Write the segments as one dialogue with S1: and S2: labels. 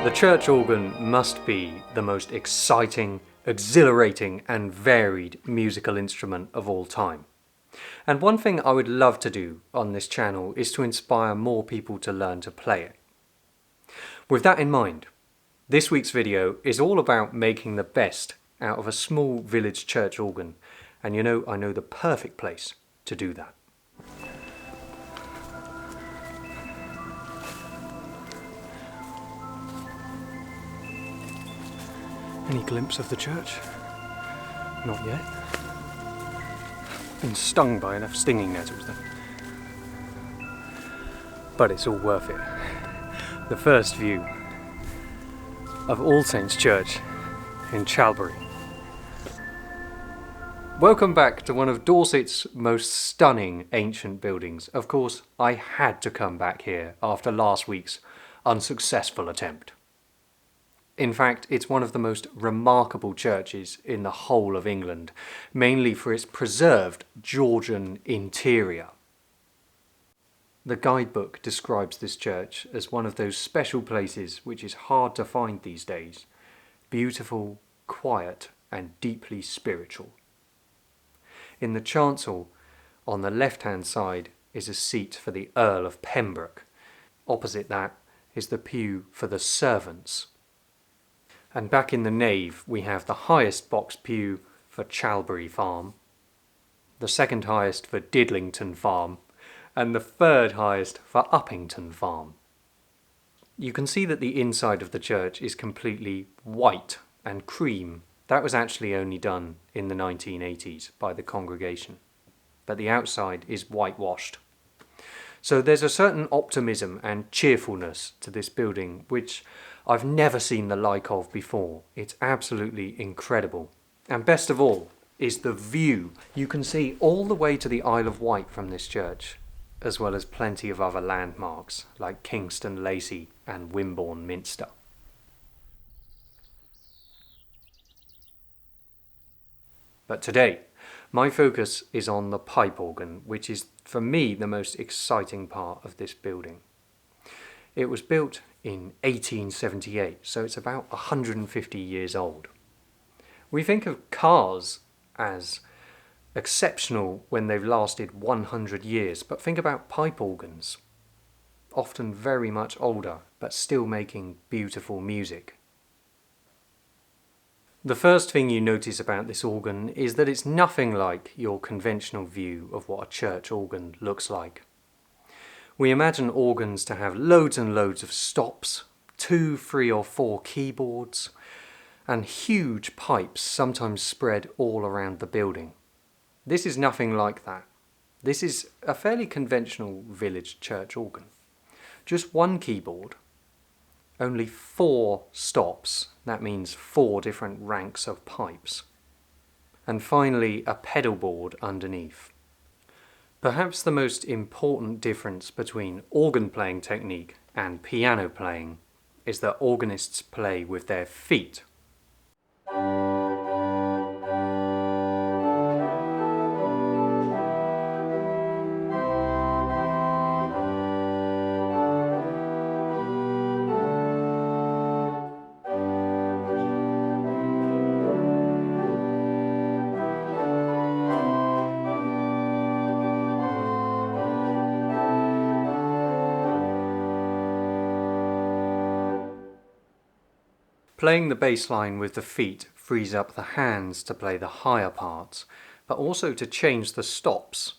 S1: The church organ must be the most exciting, exhilarating and varied musical instrument of all time. And one thing I would love to do on this channel is to inspire more people to learn to play it. With that in mind, this week's video is all about making the best out of a small village church organ, and I know the perfect place to do that. Any glimpse of the church? Not yet. Been stung by enough stinging nettles then. But it's all worth it. The first view of All Saints Church in Chalbury. Welcome back to one of Dorset's most stunning ancient buildings. Of course, I had to come back here after last week's unsuccessful attempt. In fact, it's one of the most remarkable churches in the whole of England, mainly for its preserved Georgian interior. The guidebook describes this church as one of those special places which is hard to find these days. Beautiful, quiet, and deeply spiritual. In the chancel, on the left-hand side, is a seat for the Earl of Pembroke. Opposite that is the pew for the servants. And back in the nave we have the highest box pew for Chalbury Farm, the second highest for Didlington Farm, and the third highest for Uppington Farm. You can see that the inside of the church is completely white and cream. That was actually only done in the 1980s by the congregation, but the outside is whitewashed. So there's a certain optimism and cheerfulness to this building which I've never seen the like of before. It's absolutely incredible. And best of all is the view. You can see all the way to the Isle of Wight from this church, as well as plenty of other landmarks like Kingston Lacy and Wimborne Minster. But today, my focus is on the pipe organ, which is for me the most exciting part of this building. It was built in 1878, so it's about 150 years old. We think of cars as exceptional when they've lasted 100 years, but think about pipe organs, often very much older, but still making beautiful music. The first thing you notice about this organ is that it's nothing like your conventional view of what a church organ looks like. We imagine organs to have loads and loads of stops, 2, 3 or 4 keyboards, and huge pipes sometimes spread all around the building. This is nothing like that. This is a fairly conventional village church organ. Just one keyboard, only 4 stops, that means 4 different ranks of pipes, and finally a pedal board underneath. Perhaps the most important difference between organ playing technique and piano playing is that organists play with their feet. Playing the bass line with the feet frees up the hands to play the higher parts, but also to change the stops.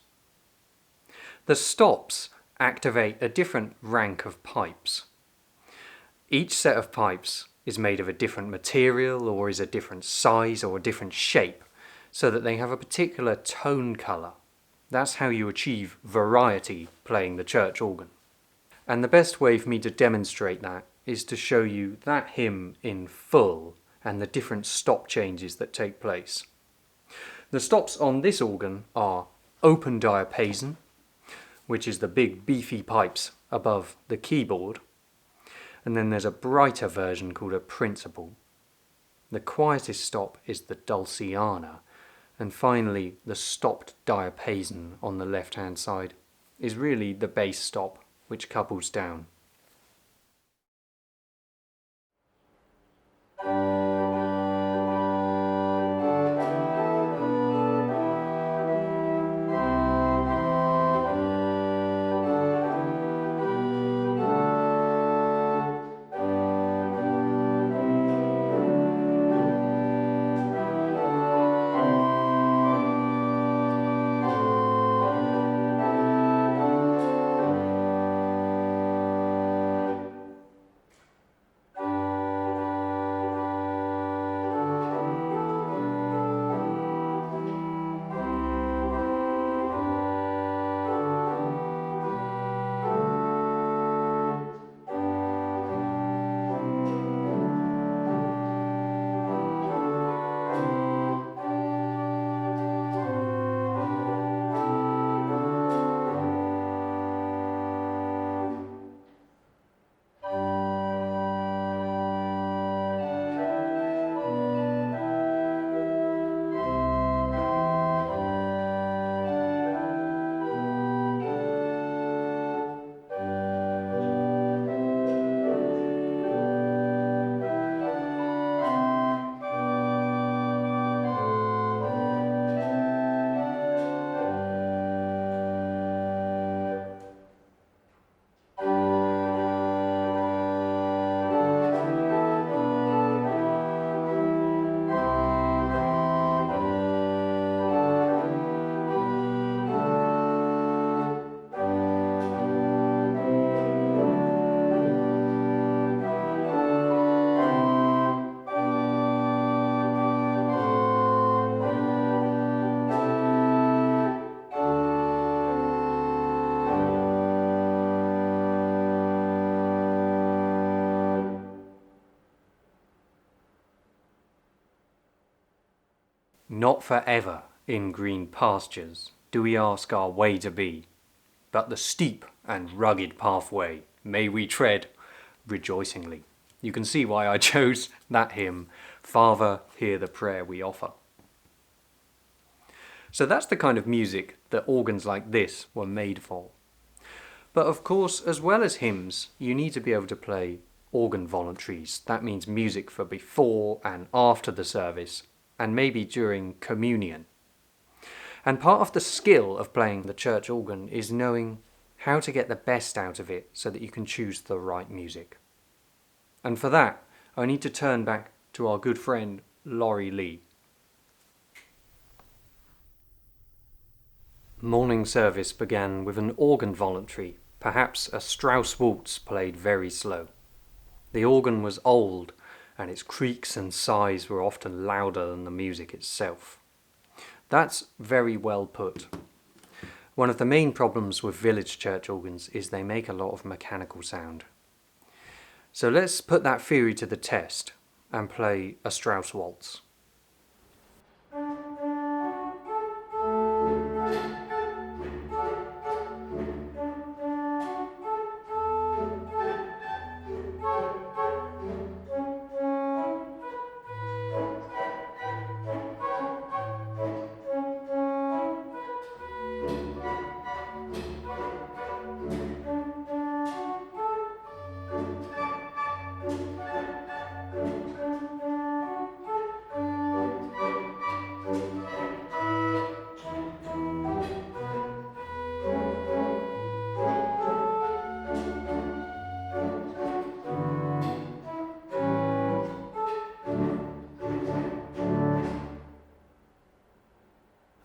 S1: The stops activate a different rank of pipes. Each set of pipes is made of a different material or is a different size or a different shape, so that they have a particular tone colour. That's how you achieve variety playing the church organ. And the best way for me to demonstrate that is to show you that hymn in full and the different stop changes that take place. The stops on this organ are open diapason, which is the big beefy pipes above the keyboard, and then there's a brighter version called a principal. The quietest stop is the dulciana, and finally the stopped diapason on the left hand side is really the bass stop which couples down. Not forever in green pastures do we ask our way to be, but the steep and rugged pathway may we tread rejoicingly. You can see why I chose that hymn, Father, hear the prayer we offer. So that's the kind of music that organs like this were made for. But of course, as well as hymns, you need to be able to play organ voluntaries. That means music for before and after the service, and maybe during communion. And part of the skill of playing the church organ is knowing how to get the best out of it so that you can choose the right music. And for that, I need to turn back to our good friend Laurie Lee. Morning service began with an organ voluntary, perhaps a Strauss Waltz played very slow. The organ was old, and its creaks and sighs were often louder than the music itself. That's very well put. One of the main problems with village church organs is they make a lot of mechanical sound. So let's put that theory to the test and play a Strauss Waltz.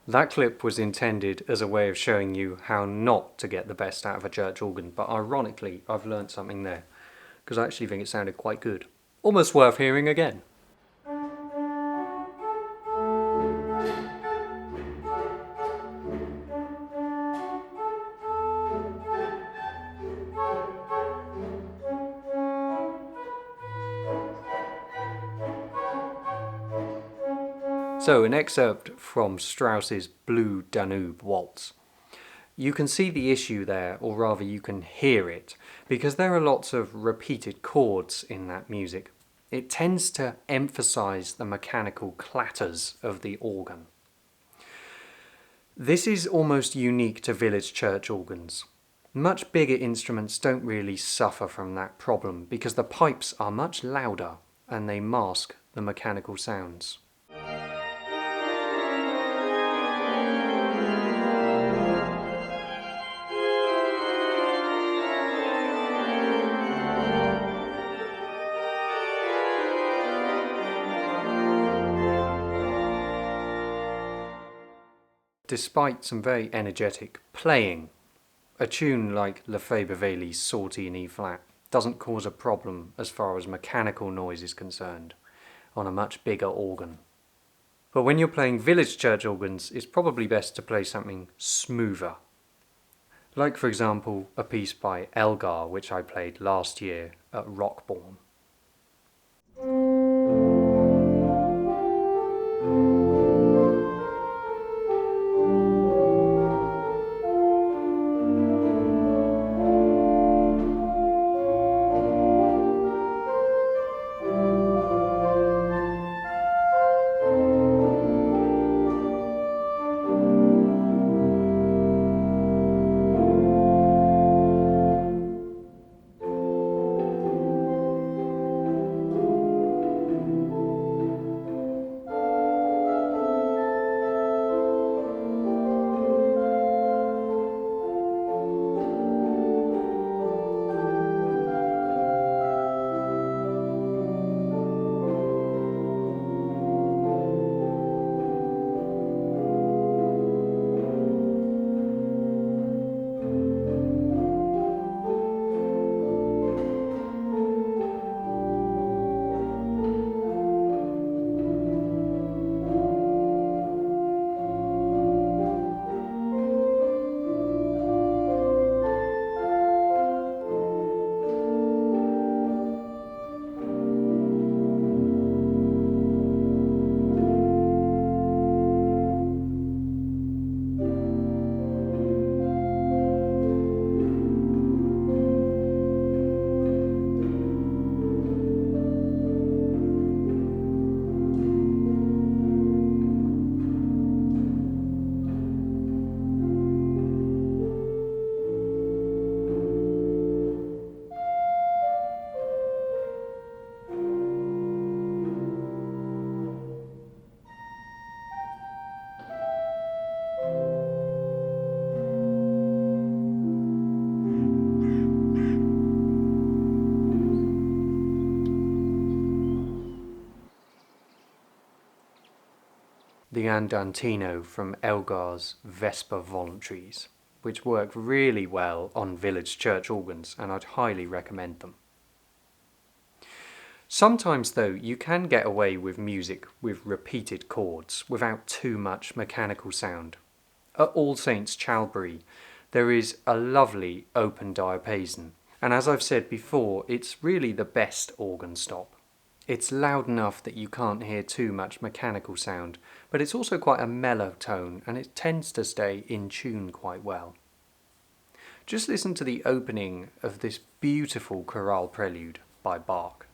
S1: That clip was intended as a way of showing you how not to get the best out of a church organ, but ironically I've learnt something there, because I actually think it sounded quite good. Almost worth hearing again. So, an excerpt from Strauss's Blue Danube Waltz. You can see the issue there, or rather you can hear it, because there are lots of repeated chords in that music. It tends to emphasize the mechanical clatters of the organ. This is almost unique to village church organs. Much bigger instruments don't really suffer from that problem because the pipes are much louder and they mask the mechanical sounds. Despite some very energetic playing, a tune like Lefebvre Bailey's Sortie in E-flat doesn't cause a problem as far as mechanical noise is concerned on a much bigger organ. But when you're playing village church organs, it's probably best to play something smoother. Like, for example, a piece by Elgar, which I played last year at Rockbourne. the Andantino from Elgar's Vesper Voluntaries, which work really well on village church organs, and I'd highly recommend them. Sometimes, though, you can get away with music with repeated chords without too much mechanical sound. At All Saints Chalbury, there is a lovely open diapason, and as I've said before, it's really the best organ stop. It's loud enough that you can't hear too much mechanical sound, but it's also quite a mellow tone, and it tends to stay in tune quite well. Just listen to the opening of this beautiful chorale prelude by Bach.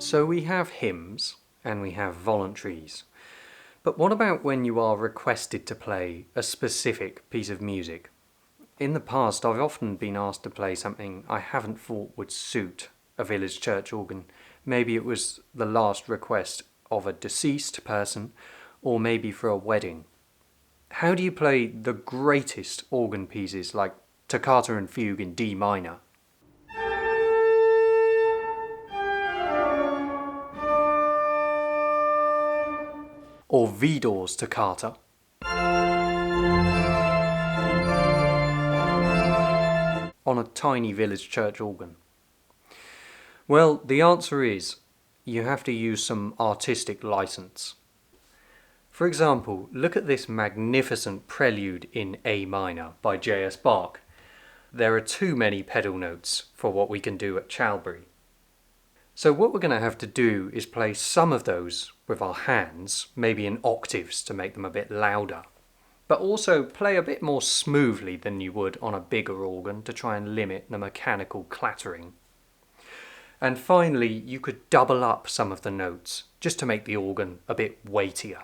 S1: So we have hymns and we have voluntaries. But what about when you are requested to play a specific piece of music? In the past, I've often been asked to play something I haven't thought would suit a village church organ. Maybe it was the last request of a deceased person, or maybe for a wedding. How do you play the greatest organ pieces like Toccata and Fugue in D minor? Or Widor's Toccata? On a tiny village church organ? Well, the answer is you have to use some artistic license. For example, look at this magnificent prelude in A minor by J.S. Bach. There are too many pedal notes for what we can do at Chalbury. So what we're going to have to do is play some of those with our hands, maybe in octaves to make them a bit louder, but also play a bit more smoothly than you would on a bigger organ to try and limit the mechanical clattering. And finally, you could double up some of the notes just to make the organ a bit weightier.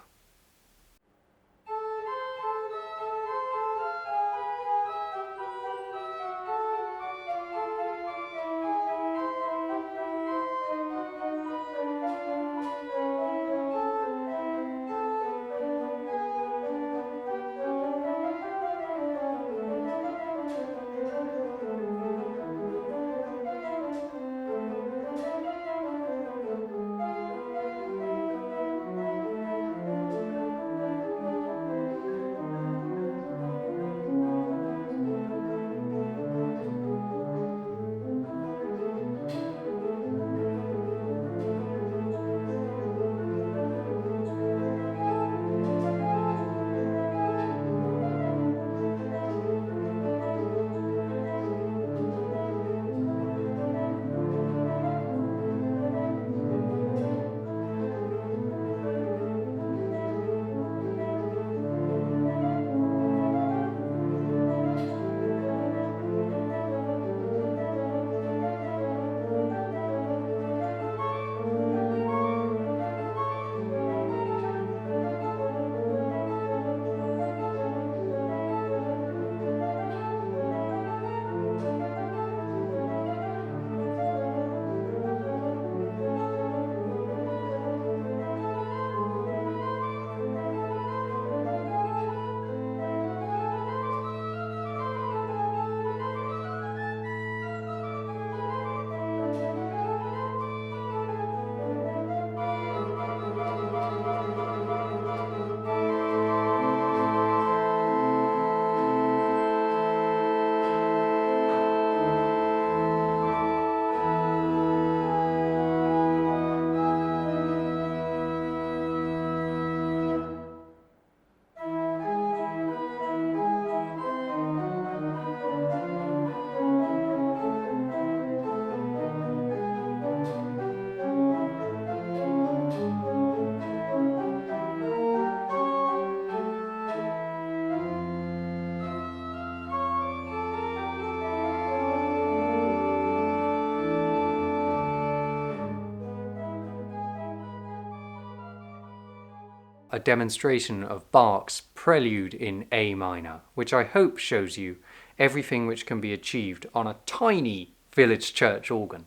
S1: a demonstration of Bach's Prelude in A minor, which I hope shows you everything which can be achieved on a tiny village church organ.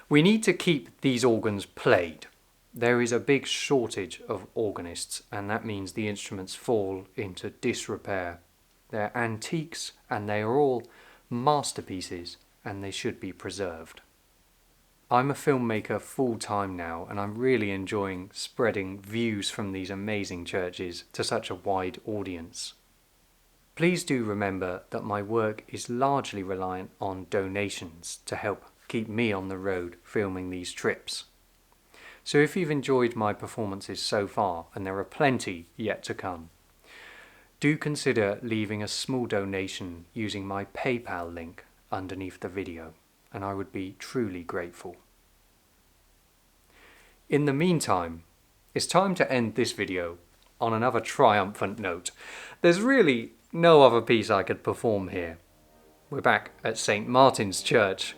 S1: We need to keep these organs played. There is a big shortage of organists, and that means the instruments fall into disrepair. They're antiques, and they are all masterpieces, and they should be preserved. I'm a filmmaker full-time now, and I'm really enjoying spreading views from these amazing churches to such a wide audience. Please do remember that my work is largely reliant on donations to help keep me on the road filming these trips. So if you've enjoyed my performances so far, and there are plenty yet to come, do consider leaving a small donation using my PayPal link underneath the video, and I would be truly grateful. In the meantime, it's time to end this video on another triumphant note. There's really no other piece I could perform here. We're back at St. Martin's Church,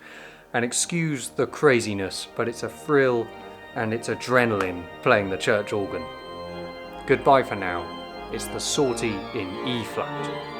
S1: and excuse the craziness, but it's a thrill and it's adrenaline playing the church organ. Goodbye for now. It's the Sortie in E flat.